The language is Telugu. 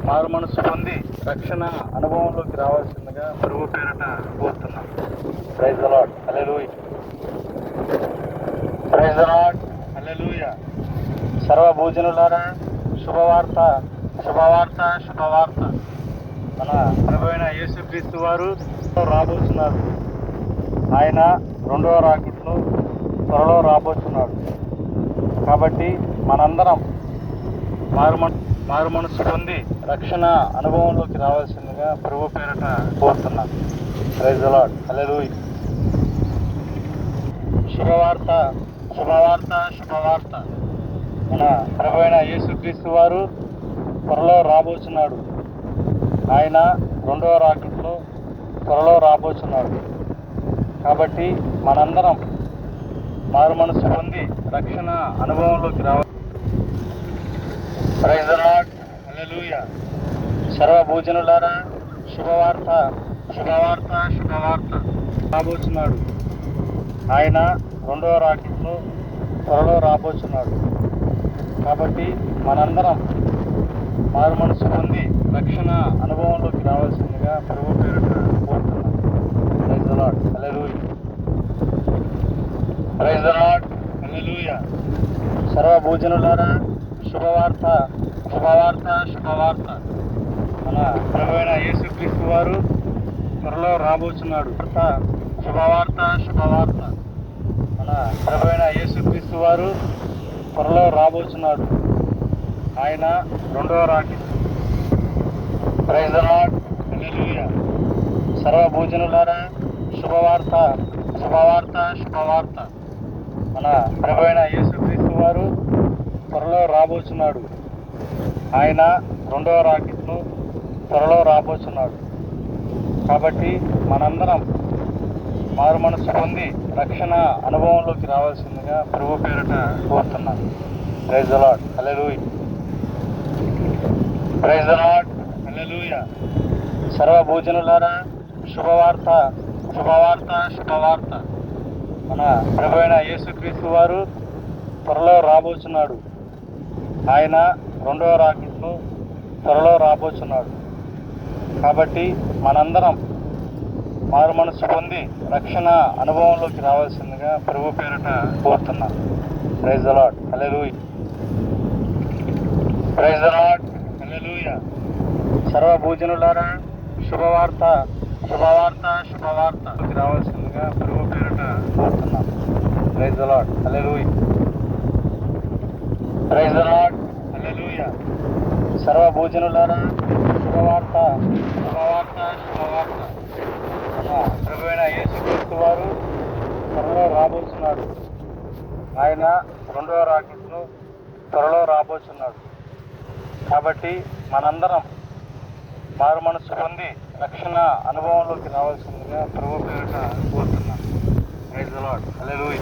మారు మనసు పొంది రక్షణ అనుభవంలోకి రావాల్సిందిగా ప్రభు పేరట కోరుతున్నాం. Praise the lord, hallelujah. Praise the lord, hallelujah. సర్వభూజనులారా, శుభవార్త శుభవార్త శుభవార్త. మన ప్రభు అయిన యేసుక్రీస్తు వారు రాబోతున్నారు. ఆయన రెండవ రాకడలో త్వరలో రాబోతున్నాడు. కాబట్టి మనందరం మారు మనసు పొంది రక్షణ అనుభవంలోకి రావాల్సిందిగా ప్రభు పేరట కోరుతున్నాం. ప్రైజ్ ద లార్డ్, హల్లెలూయా. శుభవార్త శుభవార్త శుభవార్త. మన ప్రభు అయిన యేసుక్రీస్తు వారు త్వరలో రాబోతున్నాడు. ఆయన రెండవ రాకడలో త్వరలో రాబోతున్నాడు. కాబట్టి మనందరం మారు మనసు పొంది రక్షణ అనుభవంలోకి రావాలి. Praise the lord, hallelujah. సర్వభూజనులారా, శుభవార్త శుభవార్త శుభవార్త. రాబోతున్నాడు. ఆయన రెండవ రాకడలో త్వరలో రాబోతున్నాడు. కాబట్టి మనందరం మారు మనసు పొంది రక్షణ అనుభవంలోకి రావాల్సిందిగా ప్రభు పేరిట కోరుతున్నాం. Praise the lord, hallelujah. Praise the lord, hallelujah. సర్వభూజనులారా, శుభవార్త శుభవార్త శుభవార్త. మన ప్రభు అయిన యేసుక్రీస్తు వారు త్వరలో రాబోతున్నాడు. శుభవార్త శుభవార్త. మన ప్రభు అయిన యేసుక్రీస్తు వారు త్వరలో రాబోతున్నాడు. ఆయన రెండవ రాకడ. Praise the lord, hallelujah. సర్వభూజనులారా, శుభవార్త శుభవార్త శుభవార్త. మన ప్రభు అయిన యేసుక్రీస్తు వారు త్వరలో రాబోతున్నాడు. ఆయన రెండవ రాకడలో త్వరలో రాబోతున్నాడు. కాబట్టి మనందరం మారు మనసు పొంది రక్షణ అనుభవంలోకి రావాల్సిందిగా ప్రభు పేరిట కోరుతున్నాం. Praise the lord, hallelujah. Praise the lord, hallelujah. సర్వభూజనులారా, శుభవార్త శుభవార్త శుభవార్త. మన ప్రభు అయిన యేసుక్రీస్తు వారు త్వరలో రాబోతున్నాడు. ఆయన రెండవ రాకడలో త్వరలో రాబోతున్నాడు. కాబట్టి మనందరం మారు మనసు పొంది రక్షణ అనుభవంలోకి రావాల్సిందిగా ప్రభు పేరిట కోరుతున్నాం. Praise the lord, hallelujah. Praise the lord, hallelujah. సర్వభూజనులారా, శుభవార్త శుభవార్త శుభవార్త రావాల్సిందిగా ప్రభు పేరిట కోరుతున్నాం. Praise the lord, hallelujah. Praise the lord, hallelujah. సర్వభూజనులారా, శుభవార్త శుభవార్త శుభవార్త. ప్రభు అయిన యేసుక్రీస్తు వారు త్వరలో రాబోతున్నాడు. ఆయన రెండవ రాకడలో త్వరలో రాబోతున్నాడు. కాబట్టి మనందరం మారు మనసు పొంది రక్షణ అనుభవంలోకి రావాల్సిందిగా ప్రభు పేరిట కోరుతున్నాం. Praise the lord, hallelujah.